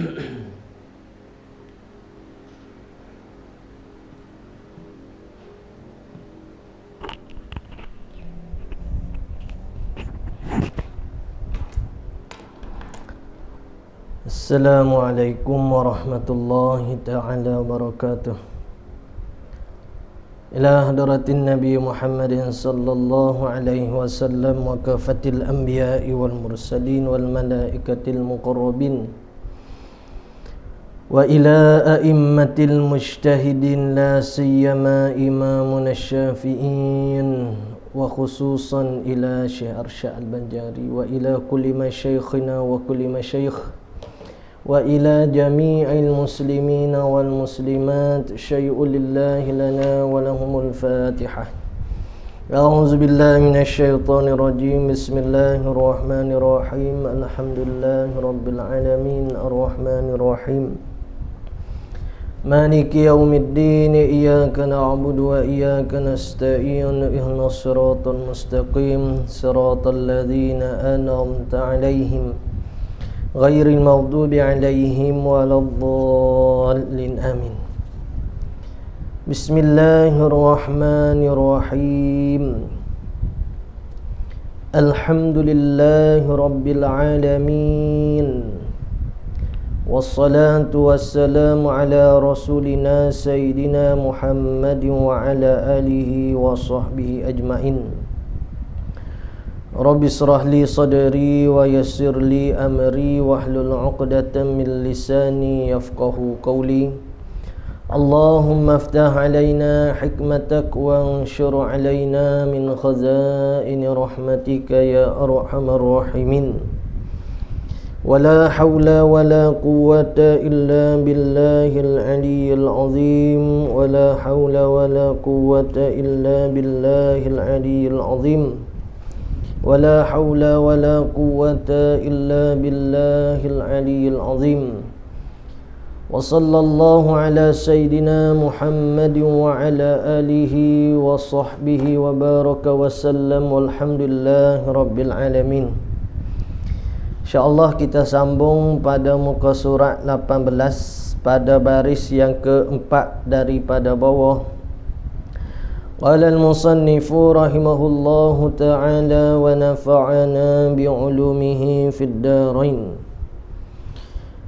Assalamualaikum warahmatullahi ta'ala wabarakatuh. Ila hadratin Nabi Muhammadin sallallahu alaihi wasallam wa kafatil anbiya'i wal mursalin wal malaikatil muqarrabin wa ila a'immatil mujtahidin la siyama imamuna syafi'in wa khususan ila Syekh Arsyad al-Banjari wa ila kulli masyayikhina wa kulli masyayikh wa ila jami'il muslimina wal muslimat syai'un lillahi lana wa lahumul fatihah. A'udzu billahi minasy syaithanir rajim. Bismillahirrahmanirrahim. Alhamdulillahi rabbil alamin arrahmanir rahim maliki yaumiddin iyyaka na'budu wa iyyaka nasta'in ihdinas siratal mustaqim siratal ladzina an'amta 'alaihim ghairil maghdubi 'alaihim waladdallin amin. Bismillahirrahmanirrahim. Alhamdulillahi rabbil alamin. Wassalatu wassalamu ala rasulina sayyidina Muhammadin wa ala alihi wa sahbihi ajmain. Rabbi israh li sadri wa yassir li amri wahlul 'uqdatam min lisani yafqahu qawli. Allahumma iftah 'alaina hikmatak wa anshur 'alaina min khazaini rahmatika ya arhamar rahimin. Wala hawla wala quwwata illa billahil 'aliyyil 'azim. Wala hawla wala quwwata illa billahil 'aliyyil 'azim. ولا حول ولا قوة إلا بالله العلي العظيم وصلى الله على سيدنا محمد وعلى آله وصحبه وبارك وسلم والحمد لله رب العالمين. InsyaAllah kita sambung pada muka surat 18 pada baris yang keempat daripada bawah. Qala al-musannifu rahimahullahu ta'ala wa nafa'ana bi'ulumihi fid darain.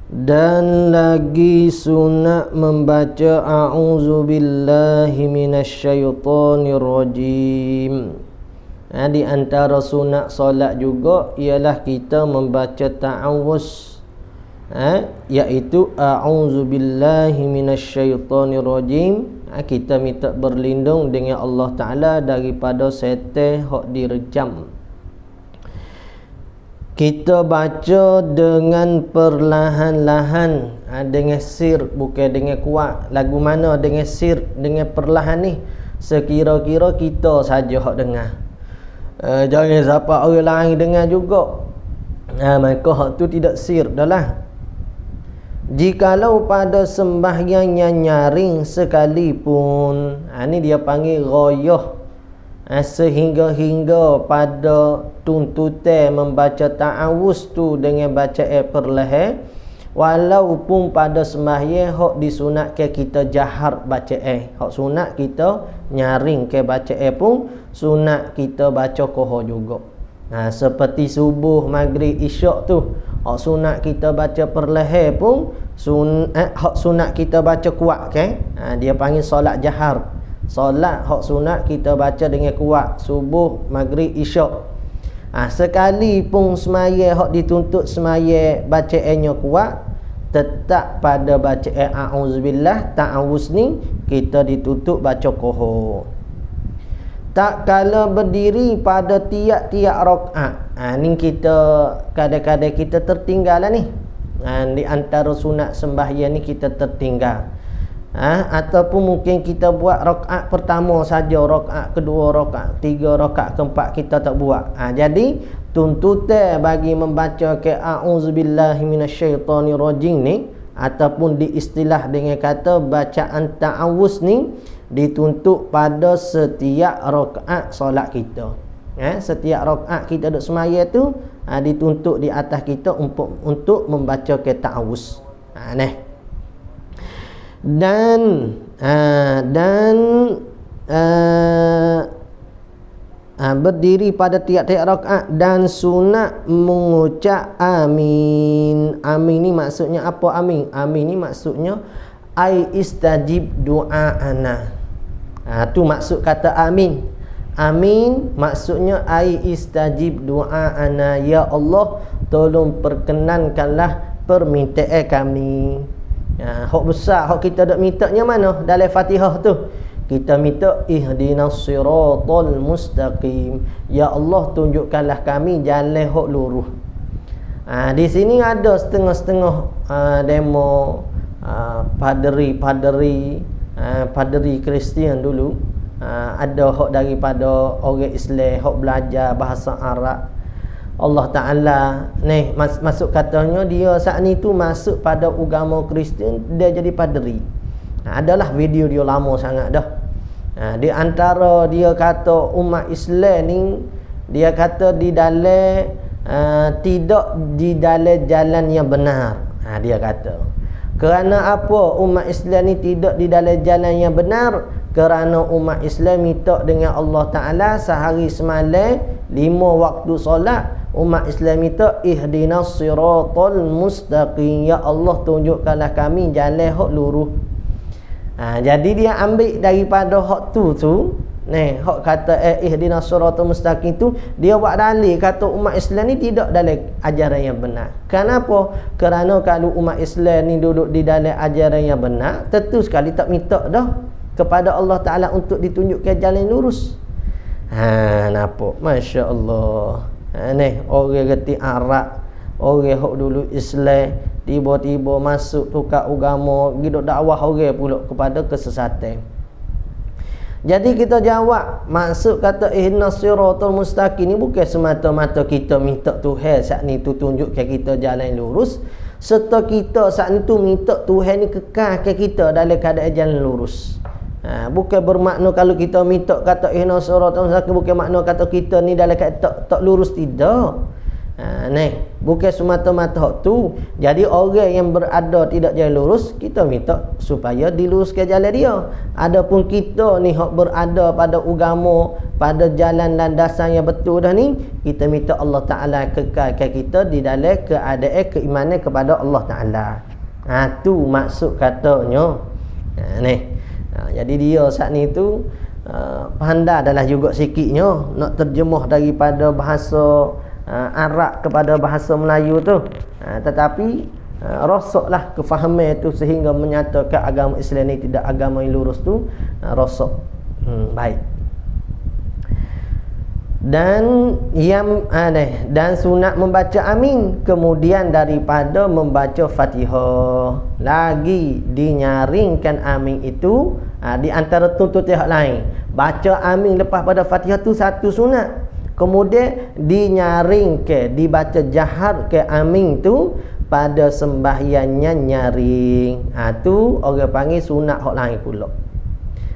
Dan lagi sunat membaca a'udzu billahi minasyaitonir rajim. Di antara sunat solat juga ialah kita membaca ta'awuz, iaitu a'udzu billahi minasyaitonir rajim. Kita minta berlindung dengan Allah Ta'ala daripada syaitan hok direjam. Kita baca dengan perlahan-lahan, dengan sir, bukan dengan kuat. Lagu mana dengan sir, dengan perlahan ni, sekira-kira kita saja hok dengar. Jangan siapa orang lain dengar juga. Maka hak tu tidak sir dah lah. Jikalau pada sembahyang yang nyaring sekalipun, ni dia panggil ghayah, sehingga pada tuntutan membaca ta'awuz tu dengan baca perlahan, walaupun pada sembahyang hak disunatkan kita jahar baca hak sunat kita nyaring ke baca pun sunat kita baca koho juga. Seperti subuh, maghrib, isyak tu hak sunat kita baca perlahan pun hak sunat kita baca kuat kan. Dia panggil solat jahar. Solat hak sunat kita baca dengan kuat, subuh, maghrib, isyak. Sekalipun semaya hak dituntut semaya bacaannya kuat, tetap pada bacaan a'udzubillah ta'awuz ni kita dituntut baca koho. Tak kala berdiri pada tiap-tiap rakaat. Ni kita kadang-kadang kita tertinggal lah ni. Di antara sunat sembahyang ni kita tertinggal. Ataupun mungkin kita buat rakaat pertama saja, rakaat kedua, rakaat tiga, rakaat keempat kita tak buat. Jadi tuntutan bagi membaca ke a'udzubillahi minasyaitonirrajim ni, ataupun diistilah dengan kata bacaan ta'awuz ni, dituntut pada setiap rakaat solat kita. Setiap rakaat kita duduk semaya tu, dituntut di atas kita untuk membaca ke ta'awuz. Nah. Dan berdiri pada tiap-tiap rakaat dan sunat mengucap amin. Amin ni maksudnya apa amin? Amin ni maksudnya ai istajib du'aana. Tu maksud kata amin. Amin maksudnya ai istajib du'aana, ya Allah tolong perkenankanlah permintaan kami. Hak besar hak kita dak mintanya mana dalam Fatihah tu? Kita minta ihdinas siratal mustaqim, ya Allah tunjukkanlah kami jalan hak lurus. Di sini ada setengah-setengah demo paderi Kristian dulu, ada hak daripada orang Islam hak belajar bahasa Arab. Allah Ta'ala ni masuk katanya dia saat ni tu masuk pada agama Kristian, dia jadi paderi. Adalah video dia lama sangat dah. Di antara dia kata umat Islam ni, dia kata di dalam tidak di dalam jalan yang benar. Dia kata kerana apa umat Islam ni tidak di dalam jalan yang benar? Kerana umat Islam minta dengan Allah Ta'ala sehari semalam 5 waktu solat. Umat Islam minta ihdinas siratal mustaqim, ya Allah tunjukkanlah kami jalan hak lurus. Jadi dia ambil daripada hak tu hak kata ihdinas siratal mustaqim tu, dia buat dalil kata umat Islam ni tidak dalam ajaran yang benar. Kenapa? Kerana kalau umat Islam ni duduk di dalam ajaran yang benar, tentu sekali tak minta dah kepada Allah Ta'ala untuk ditunjukkan jalan lurus. Nampak? Masya Allah. Orang reti Arab, orang hok dulu Islam, tiba-tiba masuk tukar agama, hidup dakwah orang pula kepada kesesatan. Jadi kita jawab, maksud kata ihdinas siratal mustaqim ni bukan semata-mata kita minta Tuhan saat ni tu tunjukkan kita jalan lurus, serta kita saat ni tu minta Tuhan ni kekalkan kita dalam keadaan jalan lurus. Bukan bermakna kalau kita minta kata ihdinas siratal mustaqim bukan makna kata kita ni dalam keadaan tak lurus, tidak. Bukan semata-mata hak tu. Jadi orang yang berada tidak jalan lurus, kita minta supaya diluruskan jalan dia. Adapun kita ni hak berada pada agama, pada jalan landasan yang betul dah ni, kita minta Allah Ta'ala kekalkan kita di dalam keadaan keimanan kepada Allah Ta'ala. Tu maksud katanya. Jadi dia saat ni tu pandai adalah juga sikitnya nak terjemah daripada bahasa Arab kepada bahasa Melayu tu, tetapi rosaklah kefahaman tu sehingga menyatakan agama Islam ni tidak agama yang lurus tu, rosak. Baik. Dan dan sunat membaca amin kemudian daripada membaca Fatihah. Lagi dinyaringkan amin itu di antara tuntutan yang lain. Baca amin lepas pada Fatihah tu satu sunat. Kemudian dinyaringkan, dibaca jahar ke amin tu pada sembahyangnya nyaring. Tu orang panggil sunat hak lain pula.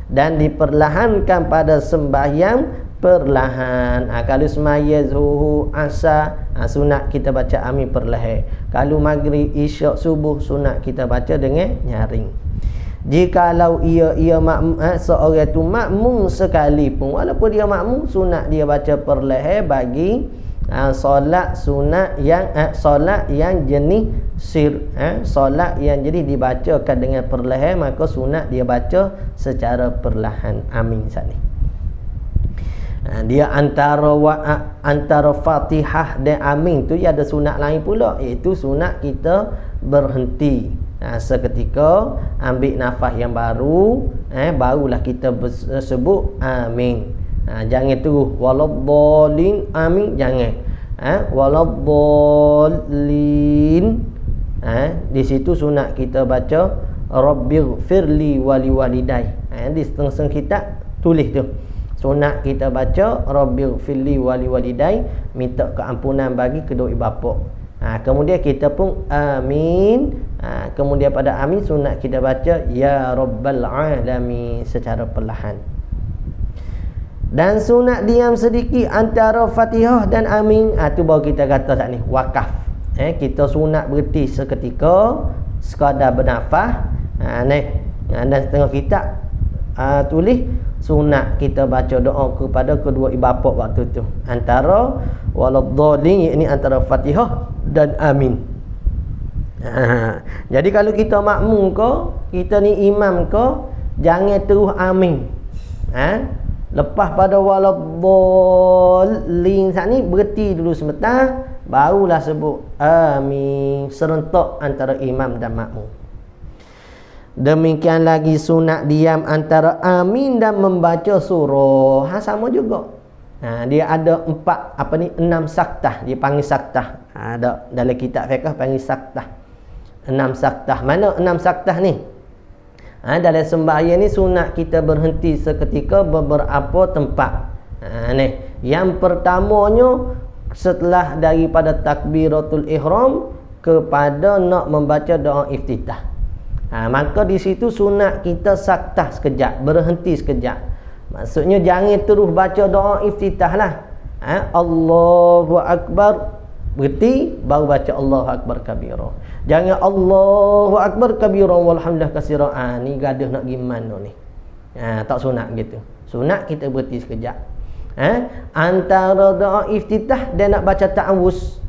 Dan diperlahankan pada sembahyang perlahan. Kalau semaya zuhur asar, sunat kita baca amin perlahan. Kalau maghrib isyak subuh, sunat kita baca dengan nyaring. Jikalau ia seorang tu makmum sekalipun, walaupun dia makmum, sunat dia baca perlahan bagi solat sunat yang solat yang jenis solat yang jadi dibacakan dengan perlahan, maka sunat dia baca secara perlahan amin saat ni. Dia antara Fatihah dan amin tu ada sunat lain pula, iaitu sunat kita berhenti seketika, ambil nafas yang baru, barulah kita sebut amin. Jangan terus waladdallin amin, jangan. Waladdallin, di situ sunat kita baca rabbighfirli wali walidai. Di setengah kitab tulis tu sunat kita baca rabbighfirli wali walidai, minta keampunan bagi kedua ibu bapa. Kemudian kita pun amin. Kemudian pada amin sunat kita baca ya rabbal alamin secara perlahan. Dan sunat diam sedikit antara Fatihah dan amin. Tu baru kita kata saat ni wakaf. Kita sunat berhenti seketika, sekadar bernafas. Dan setengah kitab tulis sunat kita baca doa kepada kedua ibu bapa waktu tu, antara waladhdallin, ini antara Fatihah dan amin. Jadi kalau kita makmum ke, kita ni imam ke, jangan terus amin. Lepas pada waladhdallin saat ni berhenti dulu sebentar, barulah sebut amin serentak antara imam dan makmum. Demikian lagi sunat diam antara amin dan membaca surah. Sama juga. Dia ada 6 saktah, dia panggil saktah. Ada dalam kitab fiqh panggil saktah. 6 saktah. Mana 6 saktah ni? Dalam sembahyang ni sunat kita berhenti seketika beberapa tempat. Yang pertamanya setelah daripada takbiratul ihram kepada nak membaca doa iftitah. Maka di situ sunat kita saktah sekejap, berhenti sekejap. Maksudnya jangan terus baca doa iftitah lah. Allahu Akbar, berhenti, baru baca Allahu Akbar kabira. Jangan Allahu Akbar kabira walhamdulillah katsira. Ni gaduh nak pergi mana ni? Tak sunat gitu. Sunat kita berhenti sekejap. Antara doa iftitah dan nak baca ta'awuz,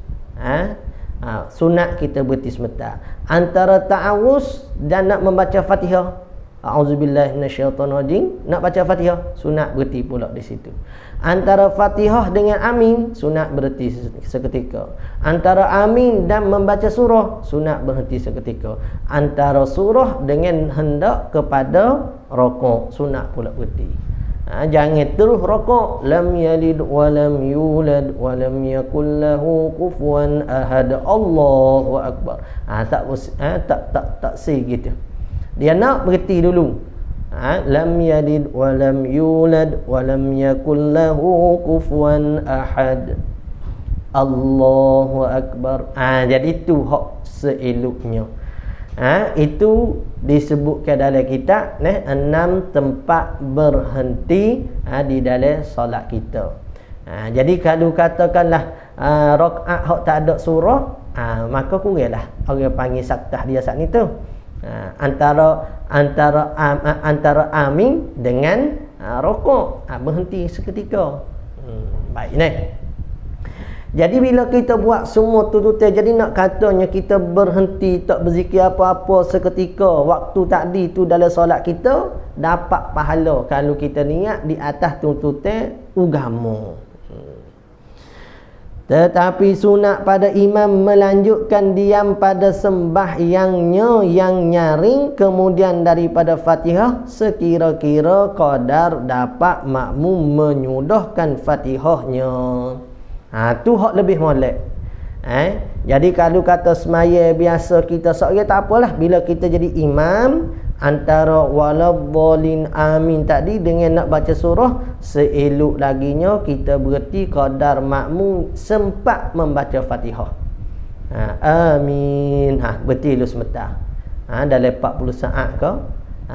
sunat kita berhenti sebentar. Antara ta'awuz dan nak membaca Fatihah, a'udzubillahi minasyaitonirrajim, nak baca Fatihah, sunat berhenti pula di situ. Antara Fatihah dengan amin, sunat berhenti seketika. Antara amin dan membaca surah, sunat berhenti seketika. Antara surah dengan hendak kepada rukuk, sunat pula berhenti. Jangan terus rokok. Lam yalid wa lam yulad wa lam yakul lahu kufuwan ahad. Allahu Akbar. Tak say gitu. Dia nak berhenti dulu. Lam yalid wa lam yulad wa lam yakul lahu kufuwan ahad. Allahu Akbar. Jadi tu hak seeloknya. Itu disebutkan dalam kitab 6 tempat berhenti di dalam solat kita. Jadi kalau katakanlah rakaat hak tak ada surah, maka kuranglah orang panggil saktah dia saat ni tu. Antara amin dengan rukuk, berhenti seketika. Baik ni. Jadi bila kita buat semua tuntutan, jadi nak katanya kita berhenti tak berzikir apa-apa seketika waktu tadi tu dalam solat kita, dapat pahala kalau kita niat di atas tuntutan agama. Tetapi sunat pada imam melanjutkan diam pada sembahyangnya yang nyaring kemudian daripada Fatihah sekira-kira qadar dapat makmum menyudahkan Fatihahnya. Tu hak lebih molek. Jadi kalau kata semaya biasa kita seorang tak apalah, bila kita jadi imam antara waladhdallin amin tadi dengan nak baca surah, seelok laginya kita berhenti qadar makmum sempat membaca Fatihah. Amin. Berhenti dulu sebentar. Dalam 40 saat ke,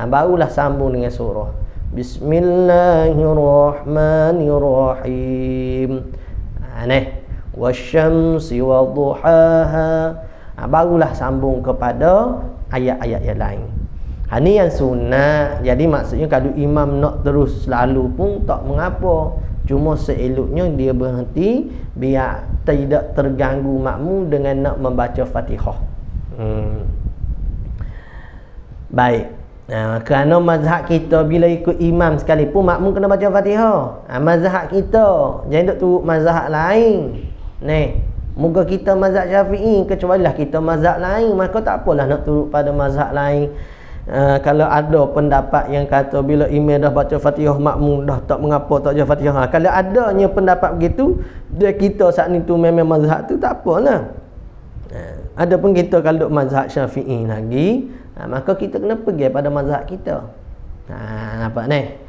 barulah sambung dengan surah. Bismillahirrahmanirrahim. Wasyamsi wadduhaha. Barulah sambung kepada ayat-ayat yang lain. Ni yang sunat. Jadi maksudnya kalau imam nak terus selalu pun tak mengapa. Cuma seeloknya dia berhenti biar tidak terganggu makmum dengan nak membaca Fatihah. Baik. Kerana mazhab kita bila ikut imam sekalipun makmum kena baca Fatihah. Mazhab kita jangan duk turut mazhab lain. Moga kita mazhab Syafi'i, kecualilah kita mazhab lain, maka tak apalah nak turut pada mazhab lain. Kalau ada pendapat yang kata bila imam dah baca Fatihah makmum dah tak mengapa tak baca Fatihah. Kalau adanya pendapat begitu, dia kita saat ni tu memang mazhab tu tak apalah. Adapun kita kalau duk mazhab Syafi'i lagi, maka kita kena pergi pada mazhab kita. Nampak ni?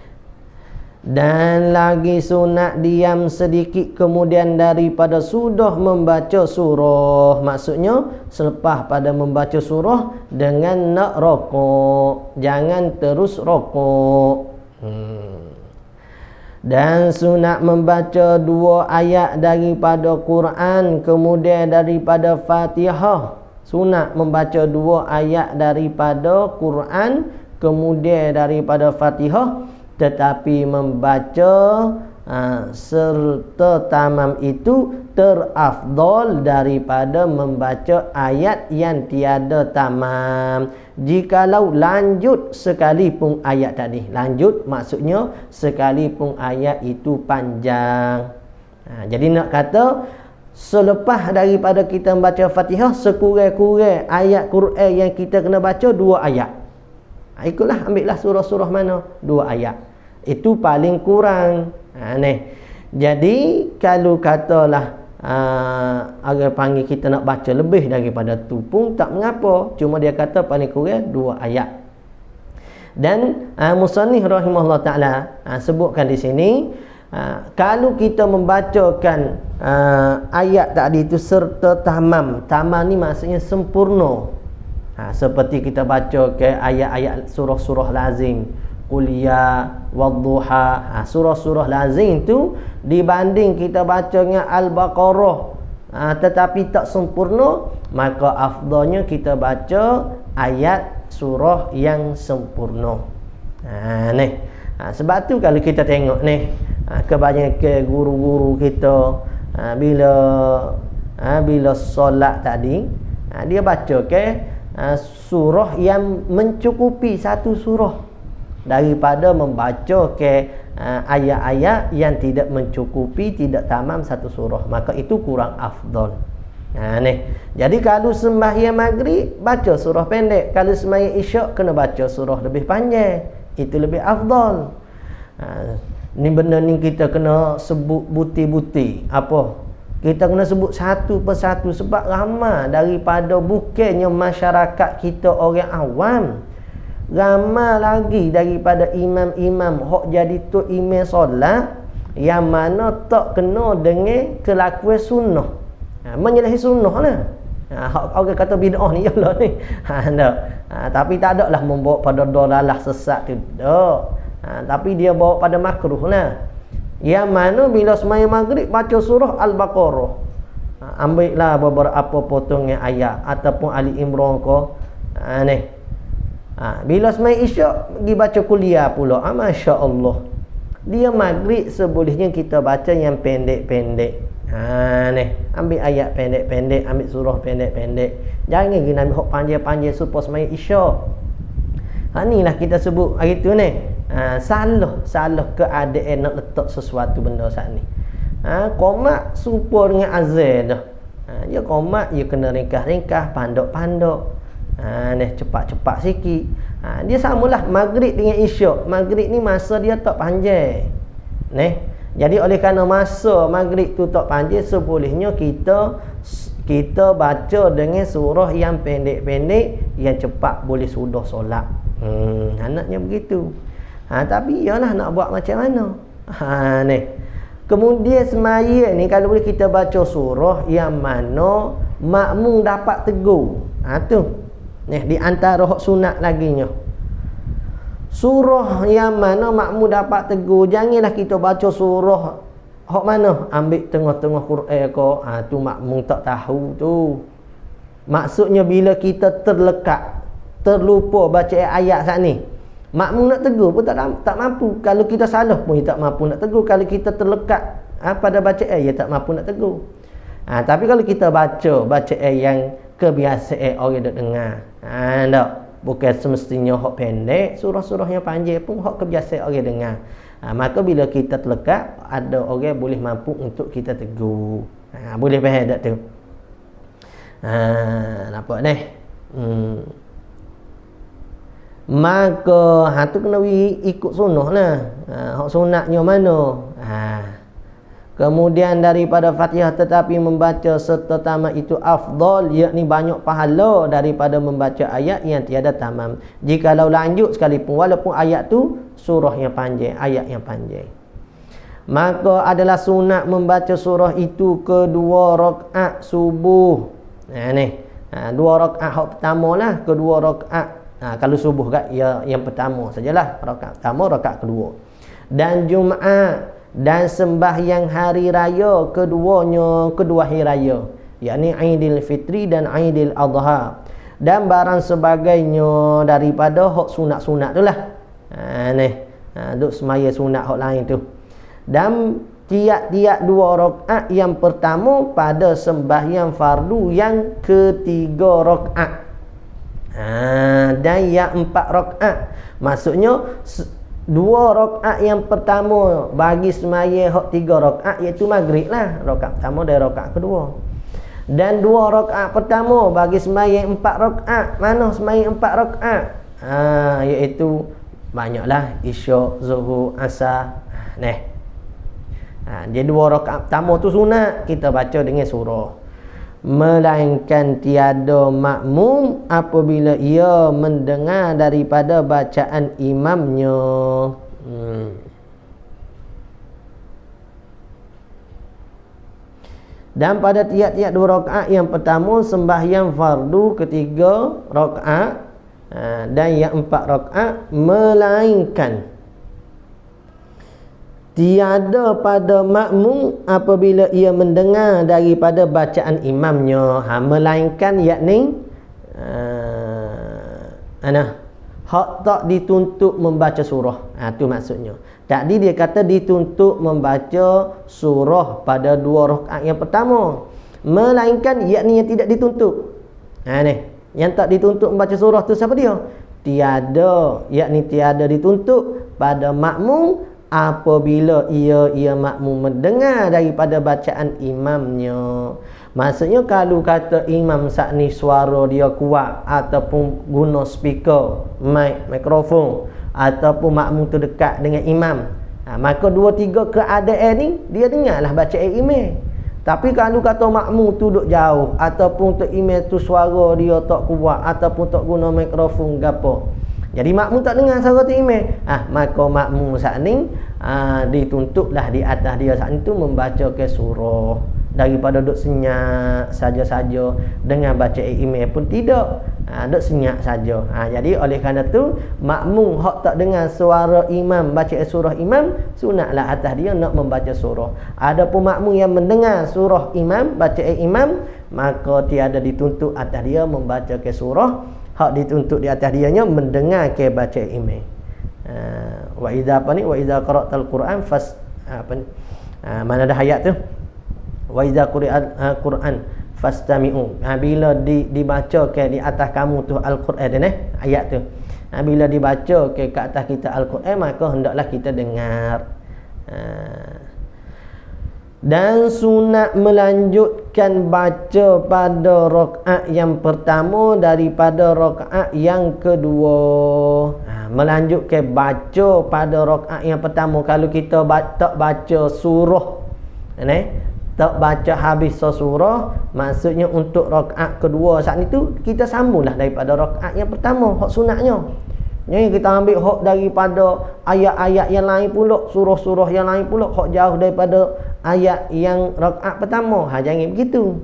Dan lagi sunat diam sedikit kemudian daripada sudah membaca surah. Maksudnya selepas pada membaca surah dengan nak rokok, jangan terus rokok. Dan sunat membaca 2 ayat daripada Quran kemudian daripada Fatihah Sunat membaca 2 ayat daripada Quran, kemudian daripada Fatihah, tetapi membaca serta tamam itu terafdal daripada membaca ayat yang tiada tamam. Jikalau lanjut sekalipun ayat tadi, lanjut maksudnya sekalipun ayat itu panjang. Jadi nak kata selepas daripada kita membaca Fatihah, sekurang-kurang ayat Quran yang kita kena baca 2 ayat. Ikutlah, ambillah surah-surah mana 2 ayat. Itu paling kurang. Jadi kalau katalah agar panggil kita nak baca lebih daripada tu pun tak mengapa, cuma dia kata paling kurang 2 ayat. Dan musannif rahimahullah taala sebutkan di sini, kalau kita membacakan ayat tadi itu serta tamam. Tamam ni maksudnya sempurna. Seperti kita baca ke ayat-ayat surah-surah lazim, Quliya, Wadduha, surah-surah lazim tu dibanding kita baca dengan Al-Baqarah tetapi tak sempurna, maka afdalnya kita baca ayat surah yang sempurna. Sebab tu kalau kita tengok ni, kebanyakan guru-guru kita bila solat tadi, dia baca ke surah yang mencukupi satu surah daripada membaca ke ayat-ayat yang tidak mencukupi, tidak tamam satu surah, maka itu kurang afdal. Jadi kalau sembahyang maghrib baca surah pendek, kalau sembahyang isyak kena baca surah lebih panjang, itu lebih afdal. Ni benda ni kita kena sebut buti-buti. Apa? Kita kena sebut satu persatu, sebab ramai daripada bukannya masyarakat kita orang awam, ramai lagi daripada imam-imam hok jadi tu imam solat yang mana tak kena dengan kelakuan sunnah, menyalahi sunnah lah. Orang kata bid'ah ni yalah ni. Tapi tak ada lah membawa pada dolalah sesat tu. Tapi dia bawa pada makruh lah. Yang mana bila sembahyang maghrib baca surah Al-Baqarah, ambillah beberapa potongnya ayat ataupun Ali Imran ko. Bila sembahyang isyak pergi baca kuliah pula. Masya-Allah. Dia maghrib sebolehnya kita baca yang pendek-pendek. Ambil ayat pendek-pendek, ambil surah pendek-pendek. Jangan gini ambil hok panjang-panjang supaya sembahyang isyak. Inilah kita sebut hari tu ni. Salah keadaan nak letak sesuatu benda saat ni. Qomat serupa dengan azan dah. Dia qomat, dia kena ringkas-ringkas, pandok-pandok. Cepat-cepat sikit. Dia samalah maghrib dengan isyak. Maghrib ni masa dia tak panjang. Jadi oleh kerana masa maghrib tu tak panjang, sebolehnya kita baca dengan surah yang pendek-pendek, yang cepat boleh sudah solat. Anaknya begitu. Tapi yalah nak buat macam mana. Kemudian semaya ni kalau boleh kita baca surah yang mana makmum dapat tegur. Tu. Di antara hak sunat laginya. Surah yang mana makmum dapat tegur, janganlah kita baca surah hak mana ambil tengah-tengah Quran ko. Tu makmum tak tahu tu. Maksudnya bila kita terlekat, terlupa baca ayat saat ni, makmum nak tegur pun tak mampu. Kalau kita salah pun dia tak mampu nak tegur. Kalau kita terlekat pada bacaan, dia tak mampu nak tegur. Tapi kalau kita baca bacaan yang kebiasaan orang duk dengar, tak, bukan semestinya hak pendek, surah-surah yang panjang pun hak kebiasaan orang dengar. Maka bila kita terlekat, ada orang boleh mampu untuk kita tegur. Boleh faham tak tu? Nampak ni? Maka tu kena ikut sunnah lah. Hak sunatnya mana? Kemudian daripada Fatihah tetapi membaca serta tamat itu afdal, yakni banyak pahala daripada membaca ayat yang tiada tamam. Jikalau lanjut sekalipun, walaupun ayat tu surah yang panjang, ayat yang panjang. Maka adalah sunat membaca surah itu kedua rakaat subuh. Dua rakaat hak pertama lah, kedua rakaat. Kalau subuh kat yang pertama sajalah, rakaat pertama, rakaat kedua. Dan Jumaat dan sembahyang hari raya keduanya, kedua hari raya. yakni Aidil Fitri dan Aidil Adha, dan barang sebagainya daripada hak sunat-sunat tu lah. Duk semaya sunat hak lain tu. Dan tiap-tiap 2 rakaat yang pertama pada sembahyang fardu yang ketiga rakaat. Dan yang 4 rakaat, maksudnya 2 rakaat yang pertama bagi semaya hak 3 rakaat iaitu maghrib lah, rakaat pertama dan rakaat kedua. Dan 2 rakaat pertama bagi semaya 4 rakaat. Mana semaya 4 rakaat? Iaitu banyaklah isyak, zuhur, asar. Jadi 2 rakaat pertama tu sunat, kita baca dengan surah. Melainkan tiada makmum apabila ia mendengar daripada bacaan imamnya. Dan pada tiap-tiap 2 rakaat yang pertama sembahyang fardu ketiga rakaat, dan yang 4 rakaat, melainkan tiada pada makmum apabila ia mendengar daripada bacaan imamnya. Melainkan yakni hak tak dituntut membaca surah. Tu maksudnya. Tadi dia kata dituntut membaca surah pada 2 rakaat yang pertama. Melainkan yakni yang tidak dituntut. Yang tak dituntut membaca surah tu siapa dia? Tiada, yakni tiada dituntut pada makmum apabila ia makmum mendengar daripada bacaan imamnya. Maksudnya kalau kata imam saat ni suara dia kuat, ataupun guna speaker, mikrofon, ataupun makmum tu dekat dengan imam, maka 2-3 keadaan ni dia dengarlah bacaan imam. Tapi kalau kata makmum tu duduk jauh, ataupun tu imam tu suara dia tak kuat, ataupun tak guna mikrofon gapo, jadi makmum tak dengar suara tu imam, maka makmum saat ni dituntutlah di atas dia saat itu membaca ke surah, daripada duduk senyap saja-saja dengan baca imam pun tidak, duduk senyap saja. Jadi oleh kerana tu makmum hak tak dengar suara imam baca surah imam, sunatlah atas dia nak membaca surah. Adapun makmum yang mendengar surah imam baca imam, maka tiada dituntut atas dia membaca ke surah. Hak dituntut di atas dianya mendengar ke baca imam. Wa idza qara'tal Quran mana ada ayat tu? Wa idza quri'al Quran fastami'u. Bila dibaca ke di atas kamu tu Al-Quran ayat tu. Bila dibaca ke atas kita Al-Quran, maka hendaklah kita dengar. Dan sunat melanjutkan baca pada rakaat yang pertama daripada rakaat yang kedua. Melanjutkan baca pada rakaat yang pertama. Kalau kita tak baca surah, tak baca habis surah, maksudnya untuk rakaat kedua saat itu kita sambunglah daripada rakaat yang pertama, hak sunatnya. Jadi kita ambil hak daripada ayat-ayat yang lain pula, surah-surah yang lain pula, hak jauh daripada ayat yang rakaat pertama. Jangan begitu.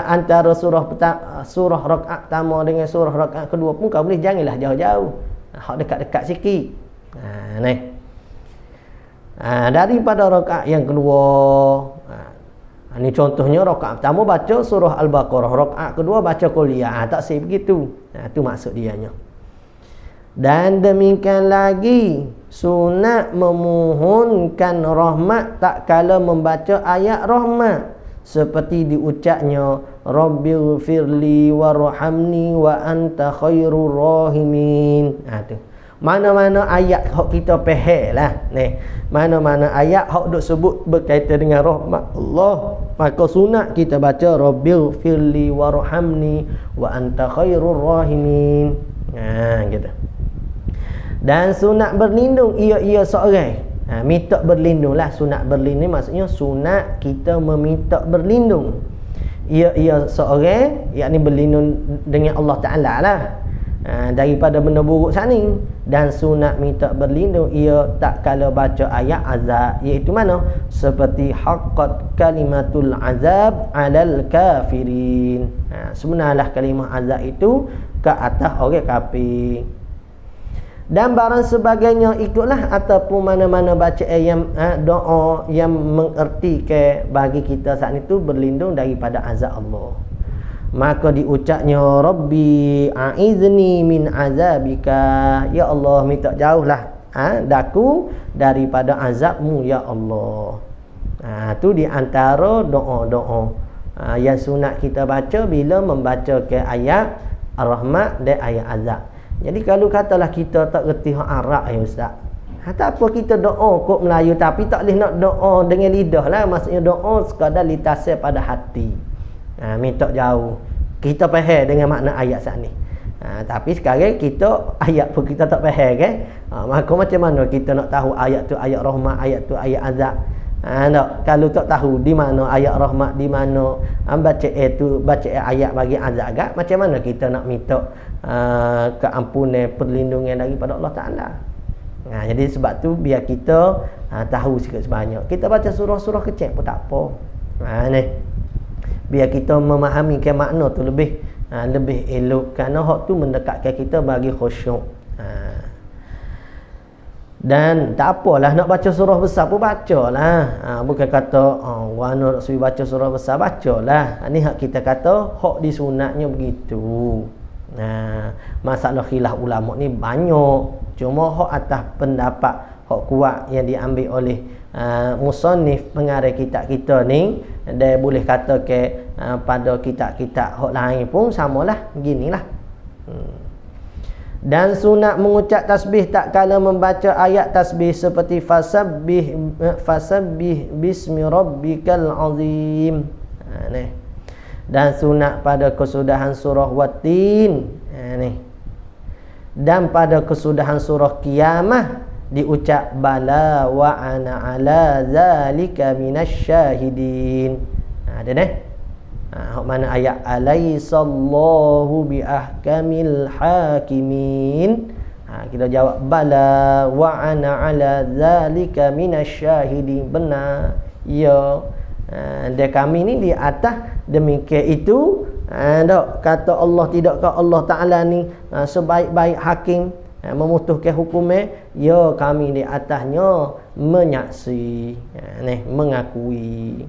Antara surah rakaat pertama dengan surah rakaat kedua pun kau boleh janganlah jauh-jauh. Hak dekat-dekat sikit. Daripada rakaat yang kedua, ini contohnya rakaat pertama baca surah Al-Baqarah, rakaat kedua baca Qul-Ya. Tak sih begitu. Itu maksud dianya. Dan demikian lagi sunat memohonkan rahmat tak kala membaca ayat rahmat, seperti diucapnya Rabbighfirli warhamni wa anta khairur rahimin. Tu mana-mana ayat hak kita faham lah. Mana-mana ayat hak duk sebut berkaitan dengan rahmat Allah, maka sunat kita baca Rabbighfirli warhamni wa anta khairur rahimin. Gitu. Dan sunat berlindung ia seorang. Minta berlindung lah. Sunat berlindung maksudnya sunat kita meminta berlindung. Ia seorang, yakni berlindung dengan Allah Ta'ala lah, daripada benda buruk sana. Dan sunat minta berlindung ia tak kala baca ayat azab, iaitu mana? Seperti haqqat kalimatul azab alal kafirin. Sebenarlah kalimah azab itu ke atas orang kafir. Dan barang sebagainya ikutlah ataupun mana-mana bacaan yang doa yang mengerti ke bagi kita saat itu berlindung daripada azab Allah. Maka diucapnya Rabbi a'izni min azabika, ya Allah minta jauhlah daku daripada azabmu ya Allah. Tu di antara doa-doa yang sunat kita baca bila membaca ke ayat Ar-Rahman dan ayat azab. Jadi kalau katalah kita tak reti hak Arab ya ustaz, tak apa kita doa kok Melayu tapi tak boleh nak doa dengan lidah lah. Maksudnya doa sekadar litasnya pada hati, minta jauh. Kita faham dengan makna ayat saat ni, tapi sekarang kita ayat pun kita tak faham kan. Maka macam mana kita nak tahu ayat tu ayat rahmat, ayat tu ayat azab? Tak, kalau tak tahu di mana ayat rahmat, di mana baca itu baca ayat bagi azab agak, macam mana kita nak minta keampunan, perlindungan daripada Allah Ta'ala? Jadi sebab tu biar kita tahu sikit sebanyak. Kita baca surah-surah kecil pun tak apa. Ni biar kita memahami ke makna tu lebih elok, kerana hak tu mendekatkan kita bagi khusyuk. Dan tak apalah nak baca surah besar pun bacalah. Bukan kata warna nak suruh baca surah besar, bacalah. Ni hak kita kata hak disunatnya begitu. Masalah khilaf ulama ni banyak. Cuma hak atas pendapat hak kuat yang diambil oleh musannif pengarang kitab kita ni, dia boleh kata ke pada kitab-kitab hak lain pun samalah beginilah. Dan sunat mengucap tasbih tak kala membaca ayat tasbih seperti fasabbih bismi rabbikal azim. Dan sunat pada kesudahan surah Watin. Dan pada kesudahan surah Qiyamah diucap bala wa ana ala zalika minasyahidin. Ada dah. Hak mana ayat alaisallahu bi ahkamil hakimin. Kita jawab bala wa ana ala zalika minasyahidin. Benar, ya. Dan kami ni di atas demikian itu. Tak kata Allah, tidakkah Allah Ta'ala ni sebaik-baik hakim memutuskan hukumnya? Ya, kami di atasnya menyaksi, mengakui.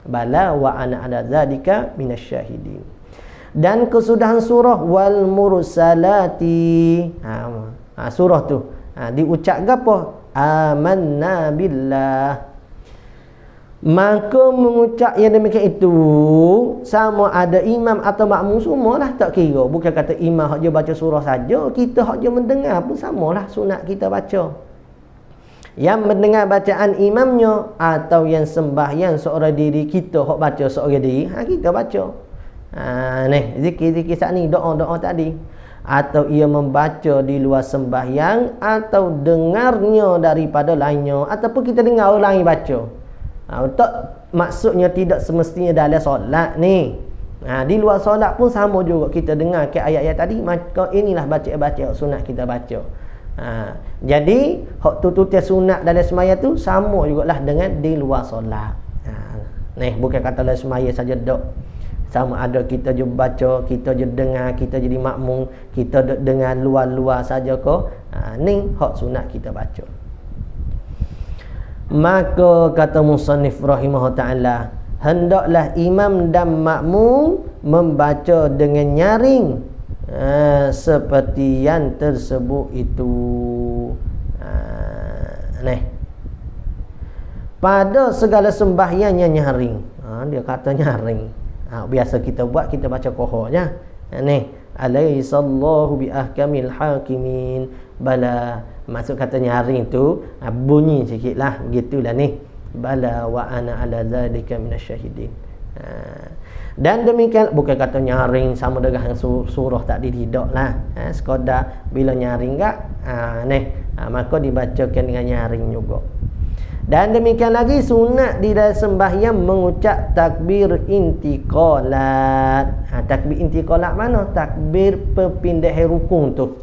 Bala wa ana ala zalika minasyahidin. Dan kesudahan surah wal mursalati, surah tu diucap gapo? Amanna billah. Maka mengucap yang demikian itu sama ada imam atau makmum semualah, tak kira. Bukan kata imam hak je baca surah saja, kita hak je mendengar pun samalah sunat kita baca. Yang mendengar bacaan imamnya atau yang sembahyang seorang diri, kita hok baca seorang diri, kita baca. Zikir-zikir saat ni, doa-doa tadi. Atau ia membaca di luar sembahyang atau dengarnya daripada lainnya, ataupun kita dengar orang lain baca. Tak, maksudnya tidak semestinya dalam solat ni. Di luar solat pun sama juga kita dengar ke ayat-ayat tadi, maka inilah baca-baca sunat kita baca. Jadi hak tutup sunat dalam semaya tu sama jugalah dengan di luar solat. Bukan kata dalam semaya saja dok. Sama ada kita je baca, kita je dengar, kita jadi makmum, kita dengar luar-luar saja ko. Ni hak sunat kita baca. Maka kata musannif rahimahullah ta'ala, hendaklah imam dan makmum membaca dengan nyaring seperti yang tersebut itu. Pada segala sembahyangnya nyaring. Dia kata nyaring. Biasa kita buat, kita baca kohornya. Alaisallahu bi ahkamil hakimin. Bala, maksud kata nyaring tu bunyi sikitlah, begitulah ni. Bala wa ana ala zalika minasyahidin. Dan demikian, bukan kata nyaring sama dengan surah tadi, tidaklah. Sekadar bila nyaring tak, maka dibacakan dengan nyaring juga. Dan demikian lagi sunat di dalam sembahyang mengucap takbir intiqalat. Takbir intiqalat mana? Takbir perpindahan rukun tu.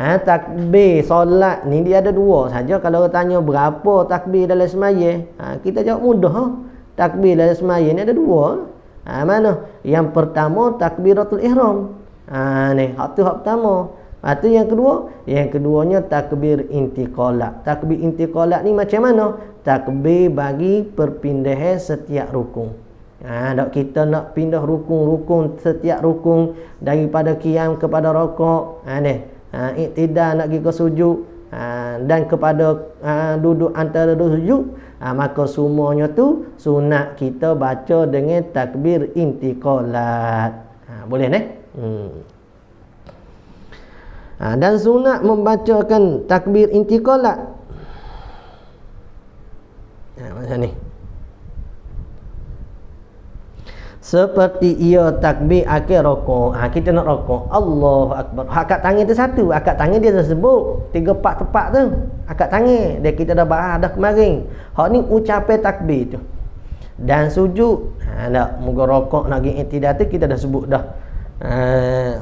Takbir solat ni dia ada dua saja. Kalau tanya berapa takbir dalam sembahyang, kita jawab mudah. Takbir dalam sembahyang ni ada dua. Mana? Yang pertama takbiratul ihram. Hak tu hak pertama. Itu yang kedua. Yang keduanya takbir intiqalat. Takbir intiqalat ni macam mana? Takbir bagi perpindahan setiap rukun. Dok kita nak pindah rukun-rukun, setiap rukun daripada qiyam kepada rakaat. Iktidal nak pergi ke sujud. Dan kepada duduk antara dua sujud, maka semuanya tu sunat kita baca dengan takbir intiqalat. Boleh ni? Dan sunat membacakan takbir intiqalat. Macam ni. Seperti ia takbir akhir rakaat. Kita nak rakaat, Allahu Akbar. Akad tangan tu satu. Akad tangan dia tersebut 3-4 tepat tu. Akad tangan dia kita dah bahas dah kemarin. Hak ni ucapan takbir tu. Dan sujud. Tak moga rakaat nak pergi i'tidal tu kita dah sebut dah.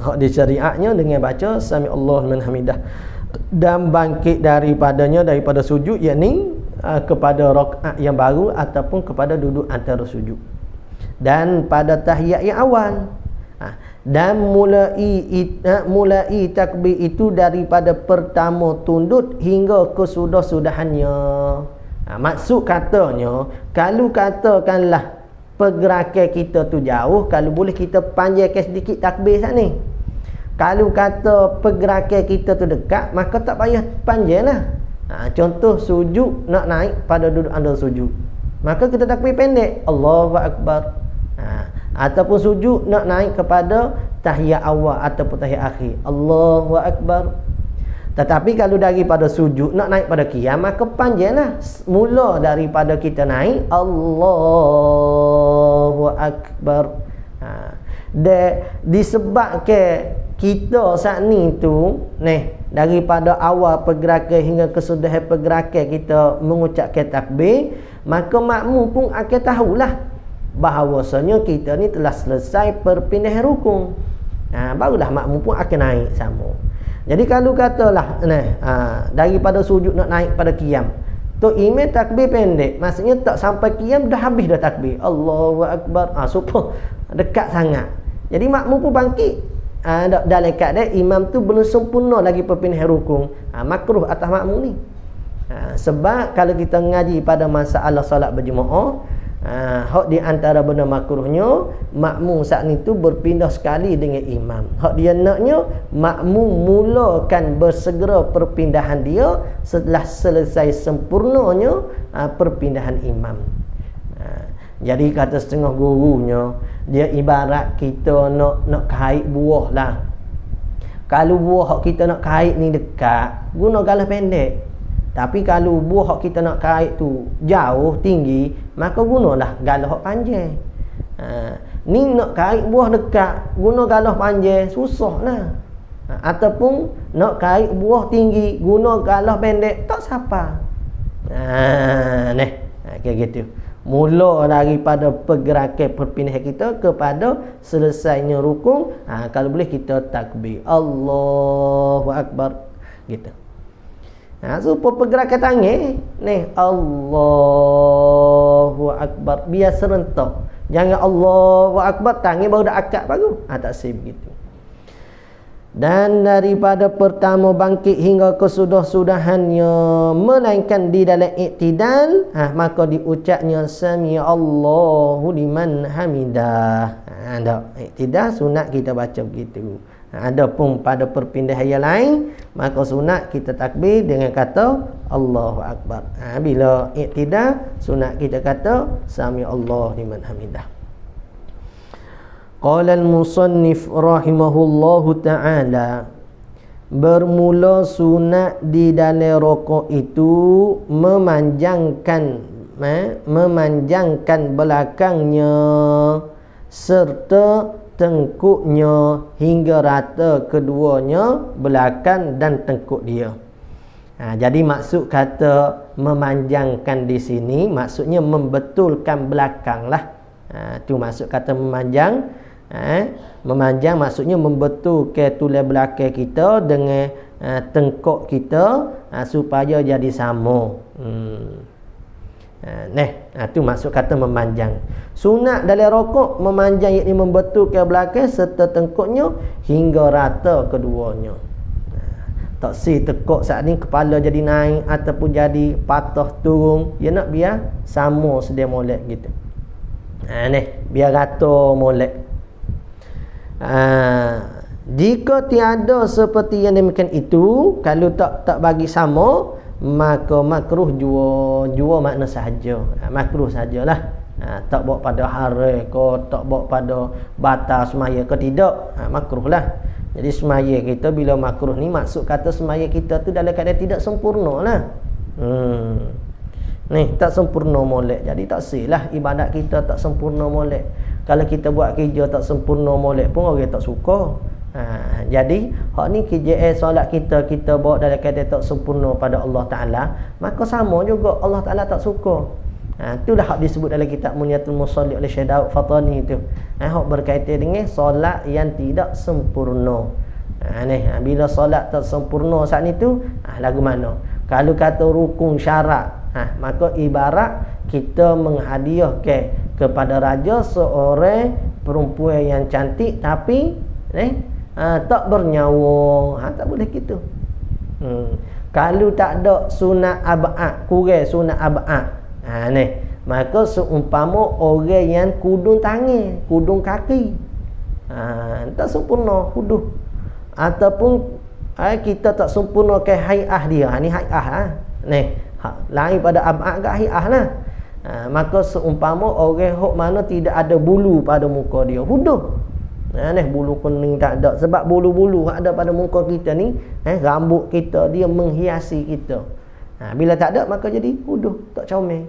Hak di syariatnya dengan baca sami Allahu liman hamidah. Dan bangkit daripadanya, daripada sujud, yakni kepada rakaat yang baru ataupun kepada duduk antara sujud. Dan pada tahiyat yang awal, dan mulai takbir itu daripada pertama tunduk hingga kesudah-sudahannya. Maksud katanya, kalau katakanlah pergerakan kita tu jauh, kalau boleh kita panjangkan sedikit takbir saat ni. Kalau kata pergerakan kita tu dekat, maka tak payah panjanglah. Contoh sujud nak naik pada duduk antara sujud, maka kita takbir pendek, Allahu Akbar. Ataupun sujud nak naik kepada tahiyat awal ataupun tahiyat akhir, Allahu Akbar. Tetapi kalau daripada sujud nak naik pada qiyam, maka panjanglah. Mula daripada kita naik, Allahu Akbar. Disebabkan kita saat ni tu daripada awal pergerakan hingga kesudahan pergerakan kita mengucapkan takbir, maka makmum pun akan tahulah bahawasanya kita ni telah selesai perpindahan rukun. Barulah makmum pun akan naik sama. Jadi kalau katalah daripada sujud nak naik pada qiyam, tu imam takbir pendek, maksudnya tak sampai qiyam dah habis dah takbir, Allahu Akbar. Supaya dekat sangat. Jadi makmum pun bangkit. Dalam keadaan imam tu belum sempurna lagi perpindahan rukun. Makruh atas makmum ni. Sebab kalau kita ngaji pada masalah solat berjemaah, hak di antara benda makruhnya makmum saat ni tu berpindah sekali dengan imam. Hak dia naknya makmum mulakan bersegera perpindahan dia setelah selesai sempurnanya perpindahan imam. Jadi kata setengah gurunya, dia ibarat kita nak kait buah lah. Kalau buah hak kita nak kait ni dekat, guna galah pendek. Tapi kalau buah hak kita nak kait tu jauh, tinggi, maka gunalah galah hak panjang. Ni nak kait buah dekat, guna galah panjang, susah lah. Ataupun nak kait buah tinggi, guna galah pendek, tak siapa. Kayak gitu. Mula daripada pergerakan perpindahan kita kepada selesainya rukun, kalau boleh kita takbir, Allahu Akbar, gitu. Supaya pergerakan tangan ni Allahu Akbar biar serentak. Jangan Allahu Akbar tangan baru dah akad baru. Tak sih begitu. Dan daripada pertama bangkit hingga kesudah-sudahannya, melainkan di dalam i'tidal, maka diucapnya sami Allahu liman hamidah. I'tidal sunat kita baca begitu. Adapun pada perpindahan yang lain, maka sunat kita takbir dengan kata Allahu Akbar. Bila i'tidal, sunat kita kata sami Allahu liman hamidah. Qala al-musannif rahimahullahu ta'ala, bermula sunat di dalam rakaat itu memanjangkan belakangnya serta tengkuknya hingga rata keduanya belakang dan tengkuk dia. Jadi maksud kata memanjangkan di sini maksudnya membetulkan belakang lah. Tu maksud kata memanjang. Memanjang maksudnya membetulkan tulang belakang kita dengan tengkuk kita supaya jadi sama. Tu maksud kata memanjang. Sunat dalam rakaat memanjang, iaitu membetulkan belakang serta tengkuknya hingga rata keduanya. Tak si tekuk saat ni kepala jadi naik ataupun jadi patah turun. Dia nak biar sama sedia molek gitu. Ni biar rata molek. Jika tiada seperti yang demikian itu, kalau tak bagi sama, maka makruh jua makna sahaja. Makruh sajalah. Tak bawa pada haram ke, tak bawa pada batal semaya ke, tidak. Makruh lah. Jadi semaya kita bila makruh ni, maksud kata semaya kita tu dalam keadaan tidak sempurna lah. Ni tak sempurna molek. Jadi tak silah ibadat kita tak sempurna molek. Kalau kita buat kerja tak sempurna molek pun orang tak suka. Jadi hak ni KJS solat kita bawa dalam keadaan tak sempurna pada Allah Ta'ala, maka sama juga Allah Ta'ala tak suka. Itulah hak disebut dalam kitab Munyatul Musalli oleh Syekh Daud Fatani tu. Hak berkaitan dengan solat yang tidak sempurna. Bila solat tak sempurna saat ni tu, lagu mana? Kalau kata rukun syarat, maka ibarat kita menghadiahkan kepada raja seorang perempuan yang cantik tapi tak bernyawa. Tak boleh gitu. Kalau tak ada sunat ab'ad, kurang sunat ab'ad, maka seumpama orang yang kudung tangan, kudung kaki, tak sempurna kuduh. Ataupun kita tak sempurna ke hai'ah dia. Ni hai'ah lain pada ab'ad ke hai'ah lah. Maka seumpama orang hok mana tidak ada bulu pada muka dia, kuduh. Bulu kuning tak ada. Sebab bulu-bulu ada pada muka kita ni, rambut kita dia menghiasi kita. Bila tak ada maka jadi kuduh, tak comel.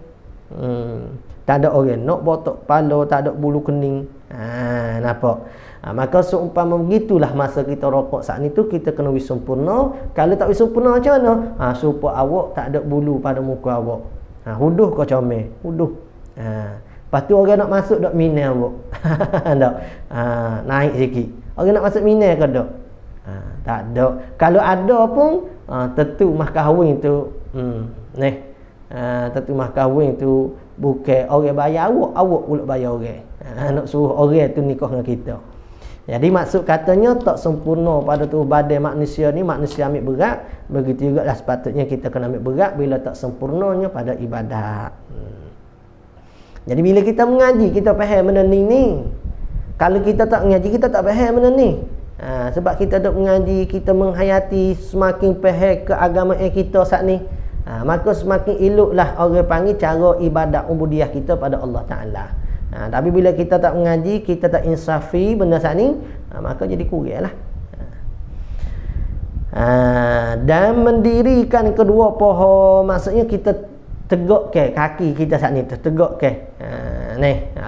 Tak ada orang nak botok kepala, tak ada bulu kening. Nampak? Maka seumpama begitulah masa kita rokok saat ni tu, kita kena sempurna. Kalau tak sempurna macam mana? Supaya awak tak ada bulu pada muka awak. Huduh kau comel, huduh. Lepas tu orang nak masuk dok minai awak. Tak. Naik sikit. Orang nak masuk minai ke tak? Tak ada. Kalau ada pun tentu mas kahwin tu tentu mas kahwin tu bukan orang bayar awak pula bayar orang. Nak suruh orang tu nikah dengan kita. Jadi maksud katanya tak sempurna pada tubuh badan manusia ni, manusia ambil berat. Begitu juga lah sepatutnya kita kena ambil berat bila tak sempurnanya pada ibadat. Jadi bila kita mengaji, kita faham benda ni. Kalau kita tak mengaji, kita tak faham benda ni. Sebab kita duk mengaji, kita menghayati, semakin faham keagamaan kita saat ni, maka semakin eloklah orang panggil cara ibadat ubudiyah kita pada Allah Ta'ala. Tapi bila kita tak mengaji, kita tak insafi benda saat ni, maka jadi kurang lah. Dan mendirikan kedua paha, maksudnya kita tegak ke kaki kita saat ni, tegak ke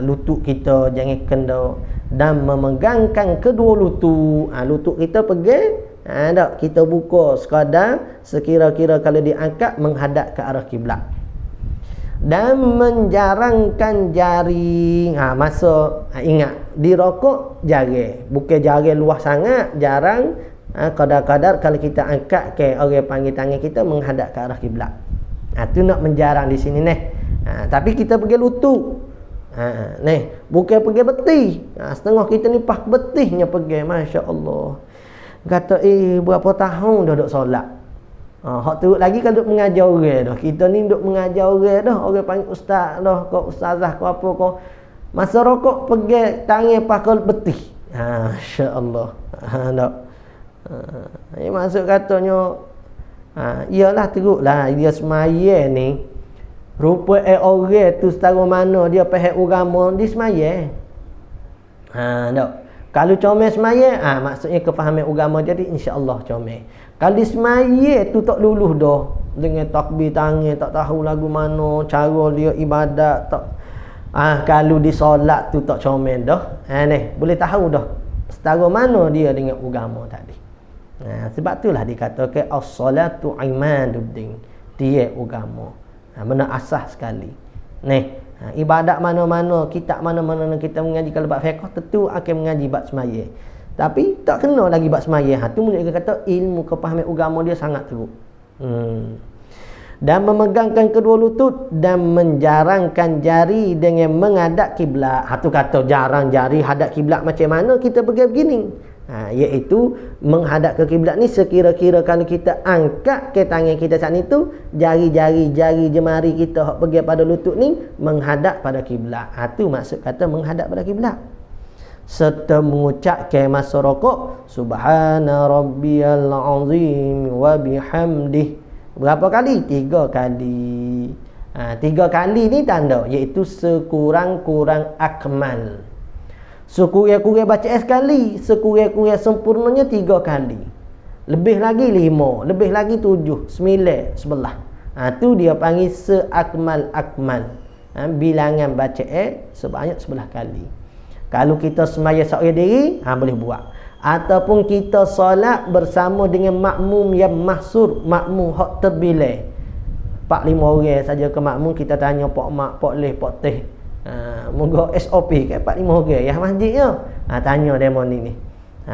lutut kita jangan kendor, dan memegangkan kedua lutut. Lutut kita pegang, tak kita buka sekadar sekira-kira kalau diangkat menghadap ke arah kiblat. Dan menjarangkan jari. Masa ingat di rokok jari, bukan jari luas sangat, jarang. Kadar-kadar kalau kita angkat ke orang panggil tangan kita menghadap ke arah kiblat. Tu nak menjarang di sini tapi kita pergi lutut. Bukan pergi betih. Setengah kita ni pas betihnya pergi, masya-Allah. Kata berapa tahun dah duk solat. Hak teruk lagi kalau duk mengajar orang dah. Kita ni duk mengajar orang dah, orang panggil ustaz dah, kau ustazah kau apa kau. Masa rokok pergi tangan pakal betih. Masya-Allah. Tak. Ini maksud katanya iyalah teruklah dia semaya ni. Rupa orang tu setara mana dia faham agama di semaya. Tak. Kalau comel semaya, maksudnya kefahaman agama jadi insya-Allah comel. Kalau di semaya tu tak luluh dah, dengan takbir tangan tak tahu lagu mana, cara dia ibadat tak. Kalau di solat tu tak comel dah. Boleh tahu dah setara mana dia dengan agama tadi. Sebab itulah dikatakan as-salatu imaduddin, dia agama. Benda asas sekali. Ibadat mana-mana, kitab mana-mana kita mengaji kalau bab fiqh tentu akan mengaji bab semaya. Tapi tak kena lagi bab semaya. Tu menunjukkan kata ilmu kepahaman agama dia sangat teruk. Dan memegangkan kedua lutut dan menjarangkan jari dengan menghadap kiblat. Tu kata jarang jari hadap kiblat macam mana kita pergi begini. Iaitu menghadap ke kiblat ni sekira-kira kalau kita angkat ke tangan kita saat ni tu, jari jemari kita hak pergi pada lutut ni menghadap pada kiblat. Tu maksud kata menghadap pada kiblat. Serta mengucap ke masa rokok, subhana rabbiyal azim wa bihamdih. Berapa kali? 3 kali. 3 kali ni tanda, iaitu sekurang-kurang akmal. Sekurang-kurang baca sekali, sekurang-kurang sempurnanya 3 kali. Lebih lagi 5, lebih lagi 7, 9, 11. Tu dia panggil seakmal-akmal. Bilangan baca sebanyak 11 kali. Kalau kita sembahyang seorang diri, boleh buat. Ataupun kita solat bersama dengan makmum yang mahsur, makmum hak terbilih. 4-5 orang saja ke makmum, kita tanya pak mak, pak leh, pak teh. Moga SOP ke 4-5 orang yang masjidnya. Tanya demo ni.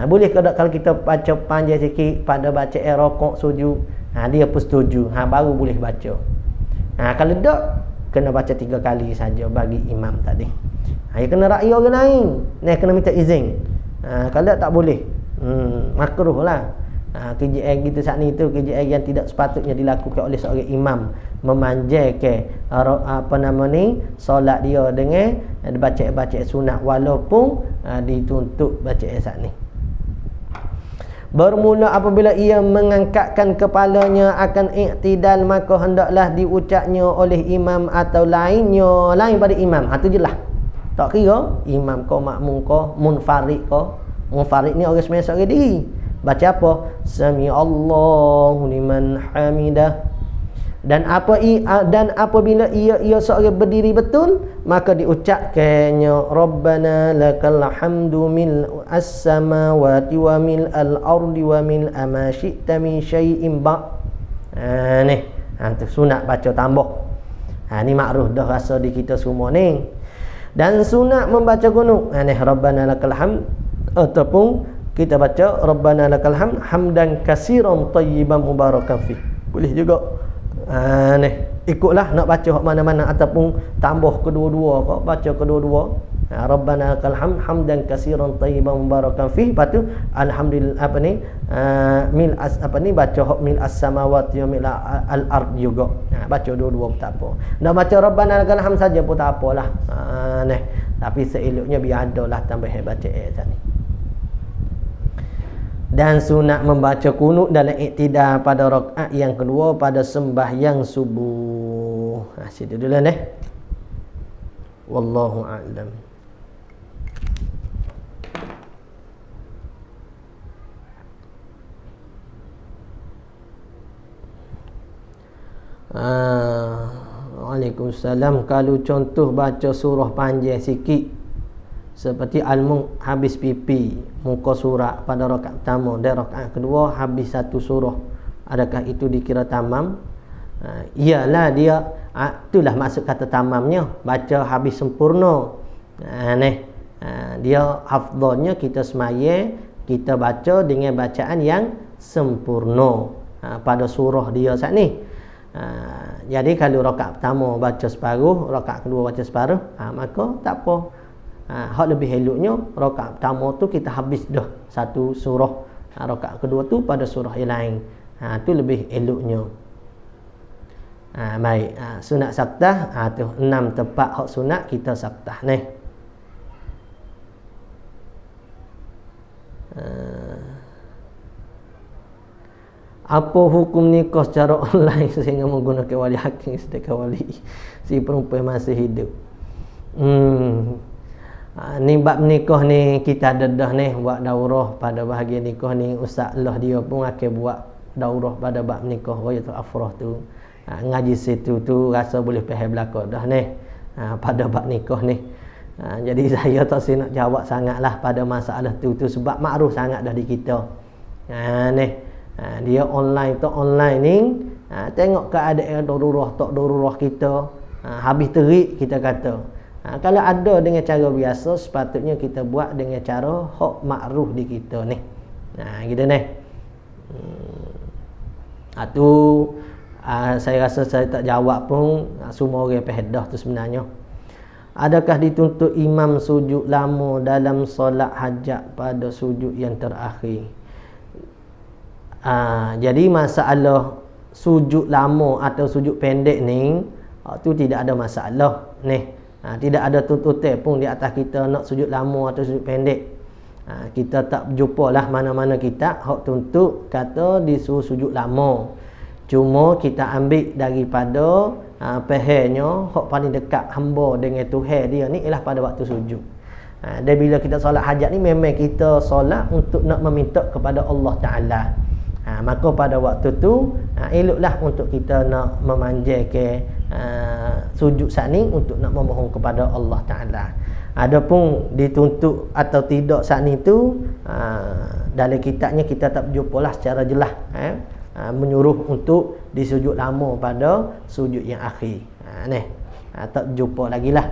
Boleh ke tak kalau kita baca panjang sikit pada baca rokok sujud, dia pun setuju, baru boleh baca. Kalau tak, kena baca 3 kali saja bagi imam tadi. Ya kena raya orang lain, kena minta izin. Kalau tak boleh, makruh lah. KJL gitu saat ni tu, KJL yang tidak sepatutnya dilakukan oleh seorang imam, memanjangkan solat dia dengan baca sunat walaupun dituntut baca saat ni. Bermula apabila ia mengangkatkan kepalanya akan iktidal, maka hendaklah diucapnya oleh imam atau lain pada imam. Tu jelas. Tak kira imam kau, makmum kau, munfarid kau. Munfarid ni orang sembahyang seorang diri. Baca apa? Sami Allahu liman hamidah. Dan apabila ia seorang berdiri betul, maka diucapkannya Rabbana lakal hamdu mil as-samawati wa mil al-ardi wa mil ma syi'ta min syai'in ba'. Tu sunat baca tambah. Ni makruh dah rasa di kita semua ni. Dan sunat membaca qunut. Rabbana lakal hamd, ataupun kita baca Rabbana lakal hamd hamdan katsiran tayyiban mubarakan fi. Boleh juga. Ikutlah nak baca hak mana-mana ataupun tambah kedua-dua kau baca kedua-dua. Rabbana lakal hamd hamdan katsiran tayyiban mubarakan fi. Lepas tu alhamdulillah baca hak mil as-samawati wa mil al-ard juga. Baca dua-dua pun tak apa. Nak baca Rabbana lakal hamd saja pun tak apalah. Tapi seeloknya biar adalah tambah baca tadi. Dan sunat membaca kunut dalam iktidal pada rakaat yang kedua pada sembahyang subuh. Situ dulu wallahu a'lam. Waalaikumsalam. Kalau contoh baca surah panjang sikit seperti Al-Mulk habis pipi muka surat pada rakaat pertama dan rakaat kedua habis satu surah, adakah itu dikira tamam? Iyalah dia, itulah maksud kata tamamnya, baca habis sempurna. Dia afdalnya kita semaya kita baca dengan bacaan yang sempurna pada surah dia saat ni. Jadi kalau rakaat pertama baca separuh, rakaat kedua baca separuh, maka tak apa. Hak lebih eloknya rakaat pertama tu kita habis dah satu surah, rakaat kedua tu pada surah yang lain. Tu lebih eloknya. Baik, sunat saktah, tu 6 tempat hak sunat kita saktah ni. Apa hukum nikah secara online sehingga menggunakan wali hakim sedangkan wali si perempuan masih hidup? Ni bab nikah ni kita ada dah ni buat daurah pada bahagian nikah ni. Ustaz Allah dia pun akan buat daurah pada bab nikah Rayatul Afrah tu. Ngaji situ tu rasa boleh faham belaka dah ni pada bab nikah ni. Jadi saya tak nak jawab sangatlah pada masalah tu sebab makruh sangat dah di kita. Dia online tu online ni, tengok keadaan darurah tak darurah kita, habis terik kita kata. Kalau ada dengan cara biasa, sepatutnya kita buat dengan cara hak makruh di kita ni. Gitu ni. Tu saya rasa saya tak jawab pun semua orang faham dah tu sebenarnya. Adakah dituntut imam sujud lama dalam solat hajat pada sujud yang terakhir? Jadi masalah sujud lama atau sujud pendek ni, tu tidak ada masalah ni. Tidak ada tuntutan pun di atas kita nak sujud lama atau sujud pendek. Kita tak jumpa lah mana-mana kitab hak tuntut kata disuruh sujud lama. Cuma kita ambil daripada pahamnya hak paling dekat hamba dengan Tuhan dia ni ialah pada waktu sujud. Dan bila kita solat hajat ni memang kita solat untuk nak meminta kepada Allah Ta'ala. Maka pada waktu tu eloklah untuk kita nak memanjangkan sujud saat ni untuk nak memohon kepada Allah Ta'ala. Adapun dituntut atau tidak saat ni tu, dalam kitabnya kita tak jumpalah secara jelas menyuruh untuk disujud lama pada sujud yang akhir. Tak jumpa lagi lah.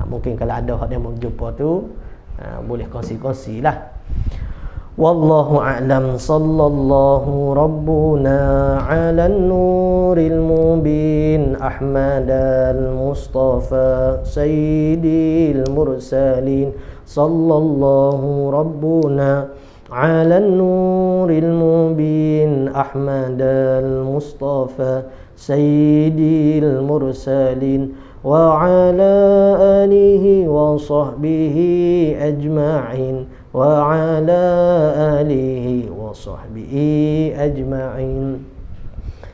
Mungkin kalau ada yang mau jumpa tu, boleh kongsi-kongsi lah. Wallahu a'lam. Sallallahu rabbuna ala nuril mubin Ahmad al-Mustafa sayyidil mursalin. Sallallahu rabbuna ala nuril mubin Ahmad al-Mustafa sayyidil mursalin wa ala alihi wa sahbihi ajma'in wa ala alihi wa sahbihi ajma'in.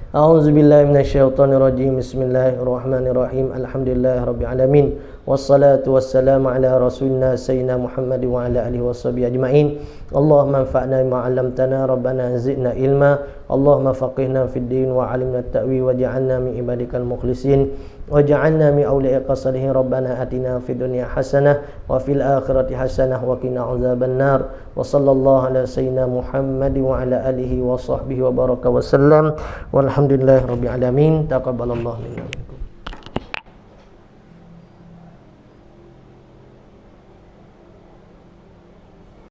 A'udzu billahi minasyaitonir rajim. Bismillahirrahmanirrahim. Alhamdulillahirabbil alamin. Wassalatu wassalamu ala rasulina sayyidina Muhammad wa ala alihi washabihi ajma'in. Allahumma anfa'na bima 'allamtana rabbana zidna ilma. Allahumma faqihna fid din wa 'allimna at-ta'wil waj'alna min ibadikal mukhlisin waj'alna min awliyaika salihin. Rabbana atina fid dunya hasanah wa fil akhirati hasanah wa qina adzaban nar. Wa sallallahu ala sayyidina Muhammad wa ala alihi wa sahbihi wa baraka wa sallam. Walhamdulillahirabbil alamin. Taqabbalallahu minna.